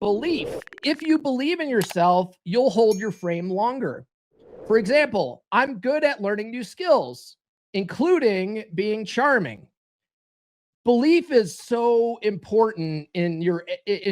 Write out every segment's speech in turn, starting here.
Belief. If you believe in yourself, you'll hold your frame longer. For example, I'm good at learning new skills, including being charming. Belief is so important in your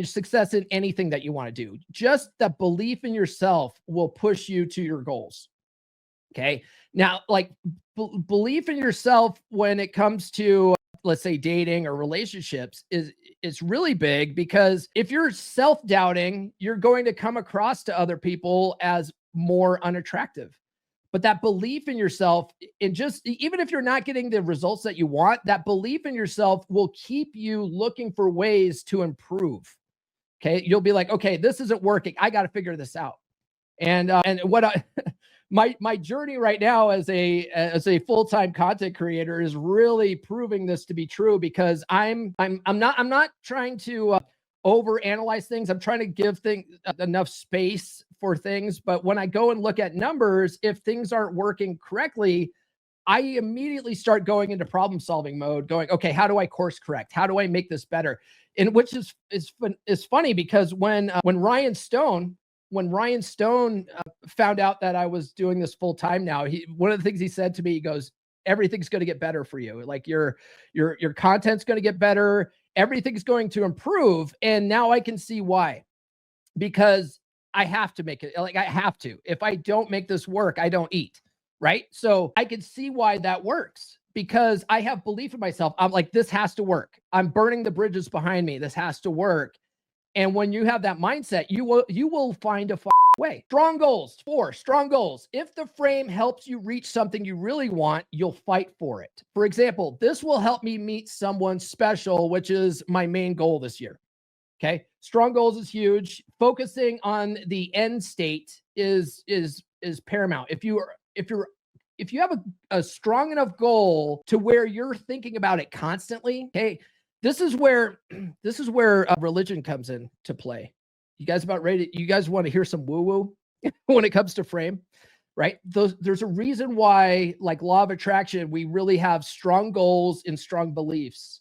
success in anything that you want to do. Just the belief in yourself will push you to your goals. Okay. Now, like belief in yourself when it comes to, let's say, dating or relationships is really big, because if you're self-doubting, you're going to come across to other people as more unattractive. But that belief in yourself, and just even if you're not getting the results that you want, that belief in yourself will keep you looking for ways to improve. Okay. You'll be like, okay, this isn't working. I got to figure this out. And what I, my journey right now as a full-time content creator is really proving this to be true, because I'm not trying to overanalyze things. I'm trying to give things enough space for things. But when I go and look at numbers, if things aren't working correctly, I immediately start going into problem solving mode, going, okay, how do I course correct? How do I make this better? And which is funny, because when Ryan Stone found out that I was doing this full time now, one of the things he said to me, he goes, everything's going to get better for you. Like your content's going to get better. Everything's going to improve. And now I can see why, because I have to make it. Like, I have to. If I don't make this work, I don't eat. Right. So I can see why that works, because I have belief in myself. I'm like, this has to work. I'm burning the bridges behind me. This has to work. And when you have that mindset, you will find a way. Strong goals. 4, strong goals. If the frame helps you reach something you really want, you'll fight for it. For example, this will help me meet someone special, which is my main goal this year. Okay. Strong goals is huge. Focusing on the end state is paramount. If you have a strong enough goal to where you're thinking about it constantly, okay, this is where religion comes in to play. You guys about ready? You guys want to hear some woo woo when it comes to frame, right? There's a reason why, like law of attraction, we really have strong goals and strong beliefs.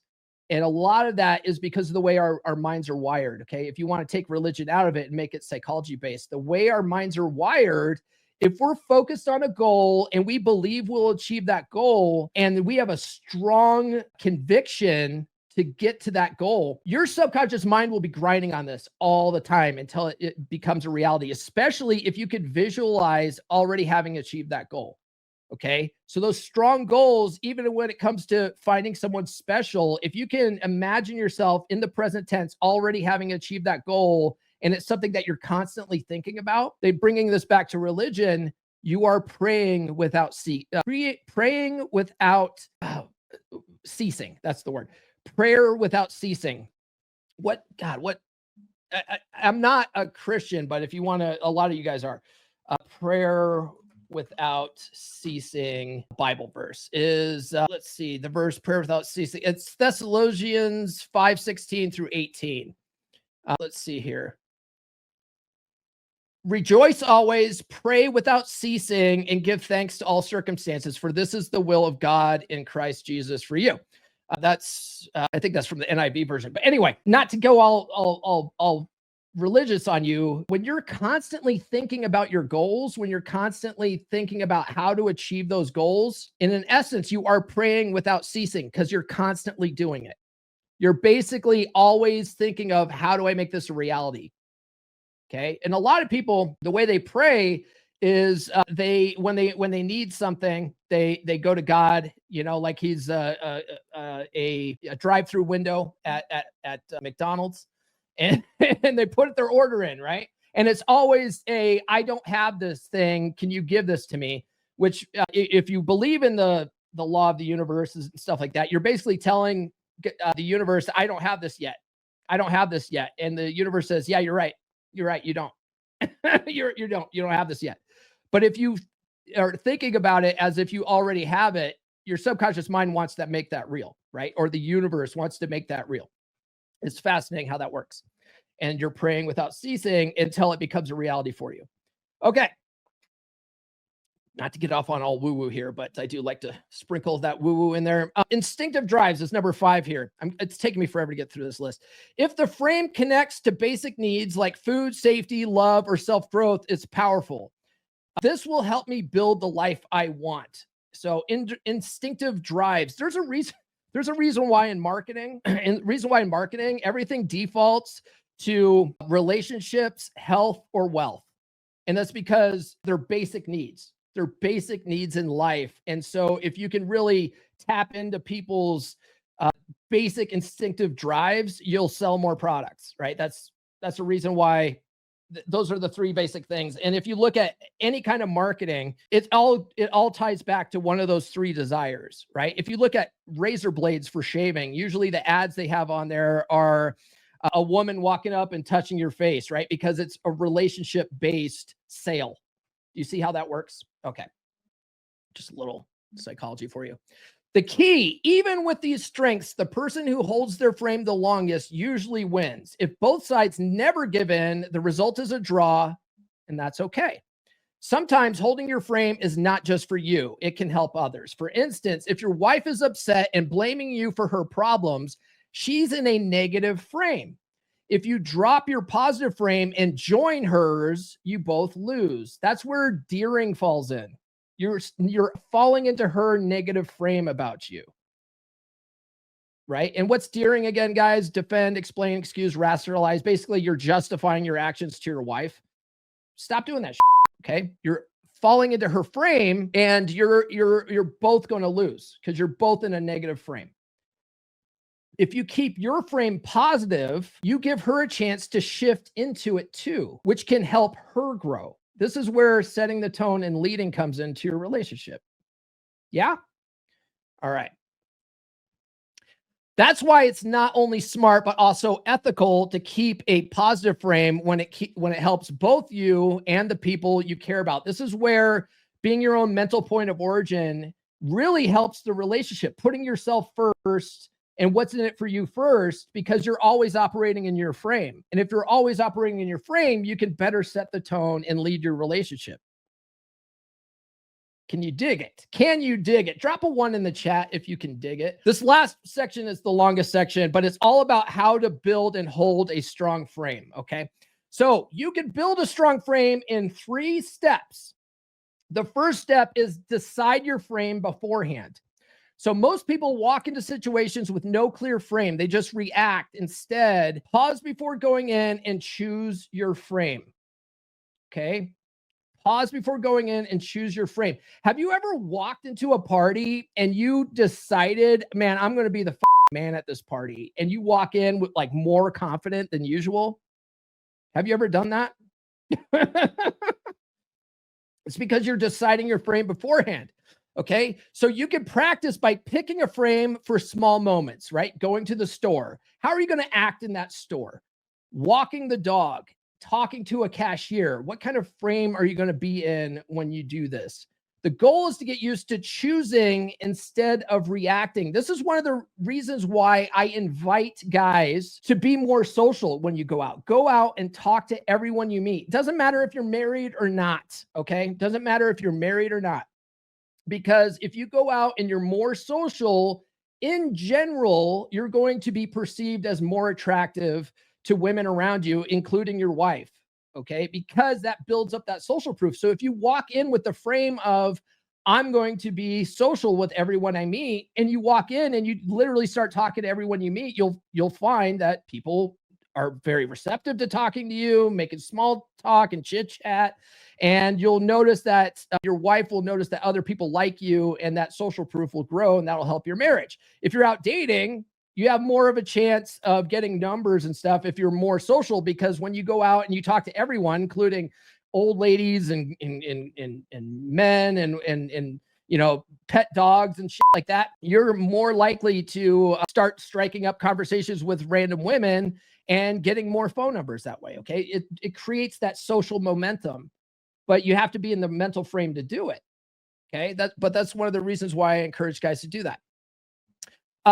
And a lot of that is because of the way our minds are wired. Okay. If you want to take religion out of it and make it psychology based, the way our minds are wired, if we're focused on a goal and we believe we'll achieve that goal, and we have a strong conviction to get to that goal, your subconscious mind will be grinding on this all the time until it becomes a reality, especially if you could visualize already having achieved that goal. Okay. So those strong goals, even when it comes to finding someone special, if you can imagine yourself in the present tense already having achieved that goal, and it's something that you're constantly thinking about, they bringing this back to religion, you are praying without praying without ceasing. That's the word. Prayer without ceasing. I'm not a Christian, but if you want to, a lot of you guys are. Prayer without ceasing Bible verse is, let's see, the verse prayer without ceasing. It's Thessalonians 5:16 through 18. Let's see here. Rejoice always, pray without ceasing, and give thanks to all circumstances, for this is the will of God in Christ Jesus for you. I think that's from the NIV version. But anyway, not to go all religious on you, when you're constantly thinking about your goals, when you're constantly thinking about how to achieve those goals, in essence, you are praying without ceasing, because you're constantly doing it. You're basically always thinking of, how do I make this a reality? Okay. And a lot of people, the way they pray is when they need something, they go to God, like he's a drive-through window at McDonald's, and and they put their order in, right? And it's always I don't have this thing. Can you give this to me? Which if you believe in the law of the universe and stuff like that, you're basically telling the universe, I don't have this yet. I don't have this yet. And the universe says, yeah, you're right. You're right. You don't. you don't have this yet. But if you are thinking about it as if you already have it, your subconscious mind wants to make that real, right? Or the universe wants to make that real. It's fascinating how that works. And you're praying without ceasing until it becomes a reality for you. Okay. not to get off on all woo-woo here, but I do like to sprinkle that woo-woo in there. Instinctive drives is number 5 here. It's taking me forever to get through this list. If the frame connects to basic needs like food, safety, love, or self-growth, it's powerful. This will help me build the life I want. So instinctive drives. There's a reason why in marketing, everything defaults to relationships, health, or wealth. And that's because they're basic needs. They're basic needs in life. And so if you can really tap into people's basic instinctive drives, you'll sell more products, right? That's a reason why those are the 3 basic things. And if you look at any kind of marketing, it all ties back to one of those 3 desires, right? If you look at razor blades for shaving, usually the ads they have on there are a woman walking up and touching your face, right? Because it's a relationship-based sale. Do you see how that works? Okay. Just a little psychology for you. The key, even with these strengths, the person who holds their frame the longest usually wins. If both sides never give in, the result is a draw, and that's okay. Sometimes holding your frame is not just for you. It can help others. For instance, if your wife is upset and blaming you for her problems, she's in a negative frame. If you drop your positive frame and join hers, you both lose. That's where Deering falls in. You're falling into her negative frame about you, right? And what's Deering again, guys? Defend, explain, excuse, rationalize. Basically, you're justifying your actions to your wife. Stop doing that shit, okay? You're falling into her frame, and you're both going to lose because you're both in a negative frame. If you keep your frame positive, you give her a chance to shift into it too, which can help her grow. This is where setting the tone and leading comes into your relationship. Yeah? All right. That's why it's not only smart, but also ethical to keep a positive frame when it helps both you and the people you care about. This is where being your own mental point of origin really helps the relationship, putting yourself first and what's in it for you first, because you're always operating in your frame. And if you're always operating in your frame, you can better set the tone and lead your relationship. Can you dig it? Can you dig it? Drop a 1 in the chat if you can dig it. This last section is the longest section, but it's all about how to build and hold a strong frame, okay? So you can build a strong frame in 3 steps. The first step is decide your frame beforehand. So most people walk into situations with no clear frame. They just react. Instead, pause before going in and choose your frame. Okay? Pause before going in and choose your frame. Have you ever walked into a party and you decided, man, I'm going to be the man at this party, and you walk in with like more confident than usual? Have you ever done that? It's because you're deciding your frame beforehand. Okay, so you can practice by picking a frame for small moments, right? Going to the store. How are you going to act in that store? Walking the dog, talking to a cashier. What kind of frame are you going to be in when you do this? The goal is to get used to choosing instead of reacting. This is one of the reasons why I invite guys to be more social when you go out. Go out and talk to everyone you meet. Doesn't matter if you're married or not, okay? Doesn't matter if you're married or not. Because if you go out and you're more social, in general, you're going to be perceived as more attractive to women around you, including your wife, okay? Because that builds up that social proof. So if you walk in with the frame of, I'm going to be social with everyone I meet, and you walk in and you literally start talking to everyone you meet, you'll find that people are very receptive to talking to you, making small talk and chit chat. And you'll notice that your wife will notice that other people like you, and that social proof will grow, and that'll help your marriage. If you're out dating, you have more of a chance of getting numbers and stuff if you're more social, because when you go out and you talk to everyone, including old ladies and men and you know, pet dogs and shit like that, you're more likely to start striking up conversations with random women and getting more phone numbers that way. Okay. It creates that social momentum, but you have to be in the mental frame to do it. Okay. But that's one of the reasons why I encourage guys to do that.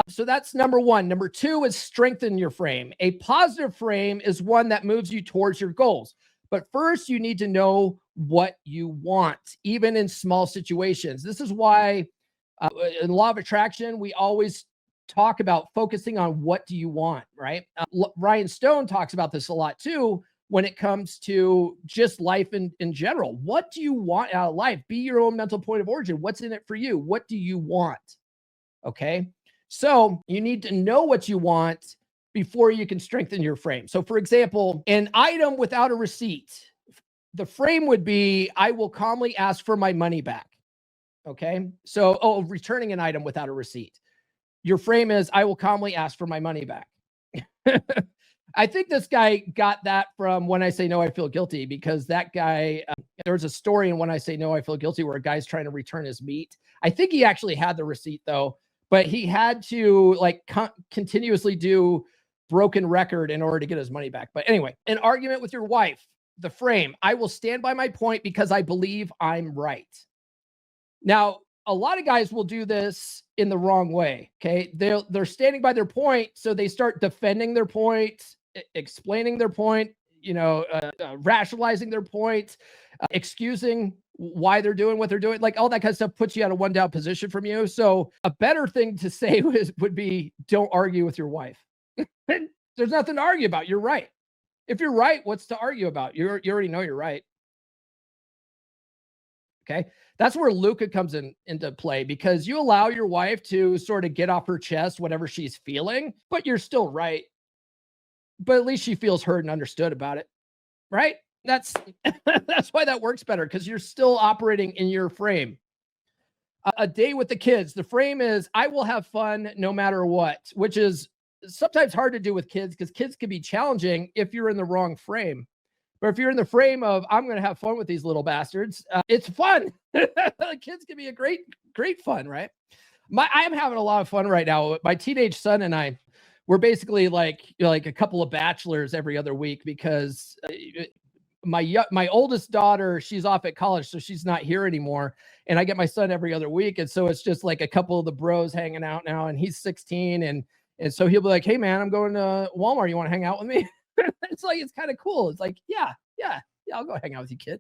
So that's number 1. Number 2 is strengthen your frame. A positive frame is one that moves you towards your goals. But first, you need to know what you want, even in small situations. This is why in law of attraction, we always talk about focusing on what do you want, right? Ryan Stone talks about this a lot too when it comes to just life in general. What do you want out of life? Be your own mental point of origin. What's in it for you? What do you want? Okay. So you need to know what you want before you can strengthen your frame. So, for example, an item without a receipt, the frame would be I will calmly ask for my money back. Okay. So, returning an item without a receipt. Your frame is I will calmly ask for my money back. I think this guy got that from When I Say No, I Feel Guilty, because that guy, there's a story in When I Say No, I Feel Guilty where a guy's trying to return his meat. I think he actually had the receipt though, but he had to like continuously do broken record in order to get his money back. But anyway, an argument with your wife, the frame, I will stand by my point because I believe I'm right. Now, a lot of guys will do this in the wrong way. Okay. They're standing by their point. So they start defending their point, explaining their point, rationalizing their point, excusing why they're doing what they're doing. Like all that kind of stuff puts you at a one down position from you. So a better thing to say would be don't argue with your wife. There's nothing to argue about. You're right. If you're right, what's to argue about? You already know you're right. Okay. That's where Luca comes into play, because you allow your wife to sort of get off her chest whatever she's feeling, but you're still right. But at least she feels heard and understood about it. Right. That's why that works better, because you're still operating in your frame. A day with the kids. The frame is I will have fun no matter what, which is sometimes hard to do with kids because kids can be challenging if you're in the wrong frame. But if you're in the frame of I'm going to have fun with these little bastards, it's fun. Kids can be a great fun, right? I'm having a lot of fun right now. My teenage son and I, we're basically like a couple of bachelors every other week, because my oldest daughter, she's off at college, so she's not here anymore. And I get my son every other week. And so it's just like a couple of the bros hanging out now, and he's 16. And so he'll be like, hey man, I'm going to Walmart. You want to hang out with me? It's kind of cool. It's like, yeah, I'll go hang out with you, kid.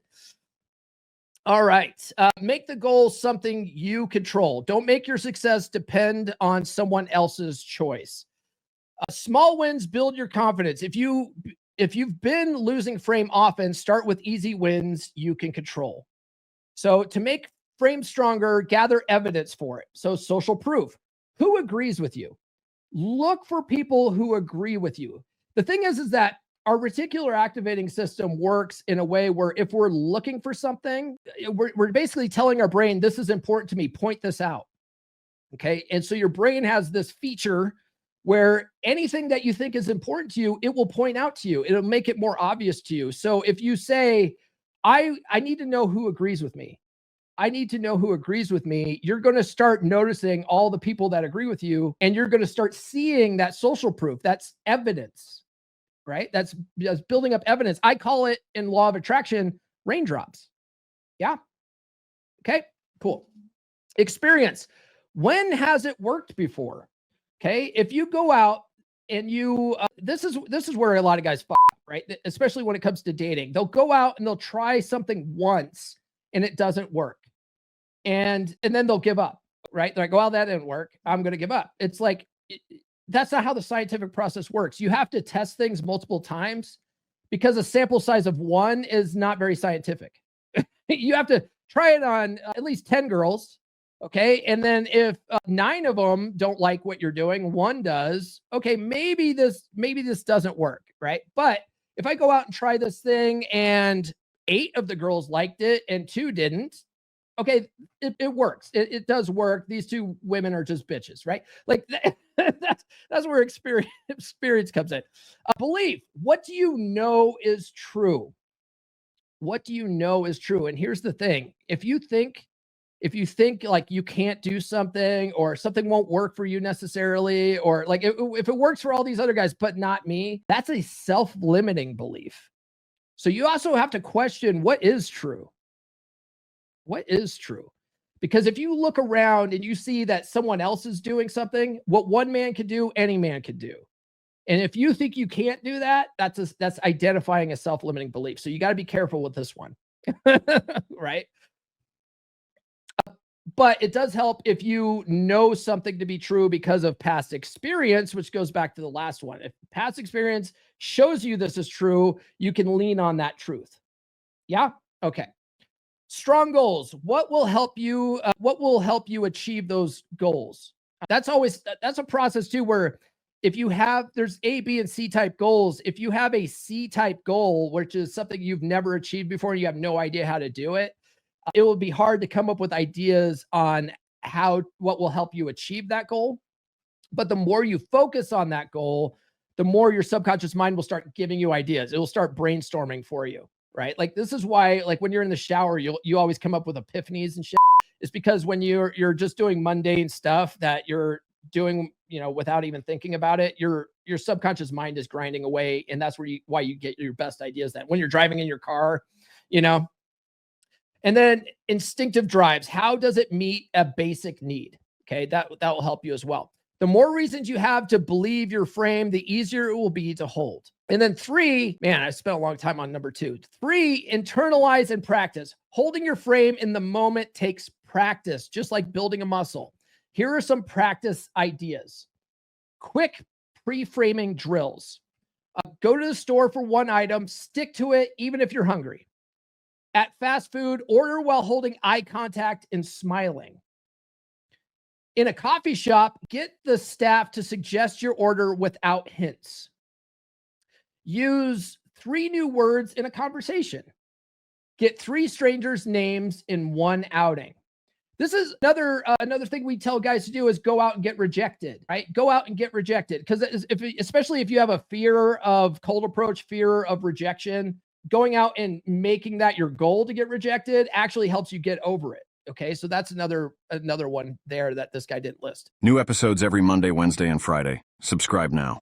All right. Make the goal something you control. Don't make your success depend on someone else's choice. Small wins build your confidence. If you've been losing frame often, start with easy wins you can control. So to make frame stronger, gather evidence for it. So social proof. Who agrees with you? Look for people who agree with you. The thing is that our reticular activating system works in a way where if we're looking for something, we're basically telling our brain, this is important to me, point this out. Okay. And so your brain has this feature where anything that you think is important to you, it will point out to you. It'll make it more obvious to you. So if you say, I need to know who agrees with me. I need to know who agrees with me. You're going to start noticing all the people that agree with you, and you're going to start seeing that social proof. That's evidence, right? That's building up evidence. I call it in law of attraction, raindrops. Yeah. Okay, cool. Experience. When has it worked before? Okay. If you go out and this is where a lot of guys fuck up, right? Especially when it comes to dating. They'll go out and they'll try something once and it doesn't work. And then they'll give up, right? They're like, well, that didn't work. I'm going to give up. It's like, that's not how the scientific process works. You have to test things multiple times, because a sample size of one is not very scientific. You have to try it on at least 10 girls. Okay. And then if 9 of them don't like what you're doing, 1 does. Okay. Maybe this doesn't work. Right. But if I go out and try this thing and 8 of the girls liked it and 2 didn't, okay, it works. It does work. These 2 women are just bitches, right? Like that's where experience comes in. Belief. What do you know is true? What do you know is true? And here's the thing. If you think like you can't do something, or something won't work for you necessarily, or like if it works for all these other guys, but not me, that's a self-limiting belief. So you also have to question what is true. What is true? Because if you look around and you see that someone else is doing something, what one man can do, any man can do. And if you think you can't do that, that's identifying a self-limiting belief. So you got to be careful with this one. right? But it does help if you know something to be true because of past experience, which goes back to the last one. If past experience shows you this is true, you can lean on that truth. Yeah? Okay. Strong goals. What will help you achieve those goals? That's a process too where if you have there's A, B, and C type goals. If you have a C type goal, which is something you've never achieved before, and you have no idea how to do it, it will be hard to come up with ideas on what will help you achieve that goal. But the more you focus on that goal, the more your subconscious mind will start giving you ideas. It will start brainstorming for you, right? Like this is why, like when you're in the shower, you always come up with epiphanies and shit. It's because when you're just doing mundane stuff that you're doing, without even thinking about it, your subconscious mind is grinding away, and that's why you get your best ideas. Then when you're driving in your car, you know. And then instinctive drives. How does it meet a basic need? Okay, that will help you as well. The more reasons you have to believe your frame, the easier it will be to hold. And then 3, man, I spent a long time on number 2. 3, internalize and practice. Holding your frame in the moment takes practice, just like building a muscle. Here are some practice ideas. Quick pre-framing drills. Go to the store for one item, stick to it, even if you're hungry. At fast food, order while holding eye contact and smiling. In a coffee shop, get the staff to suggest your order without hints. Use 3 new words in a conversation. Get 3 strangers' names in one outing. This is another thing we tell guys to do is go out and get rejected, right? Go out and get rejected. Because especially if you have a fear of cold approach, fear of rejection, going out and making that your goal to get rejected actually helps you get over it. Okay, so that's another one there that this guy didn't list. New episodes every Monday, Wednesday, and Friday. Subscribe now.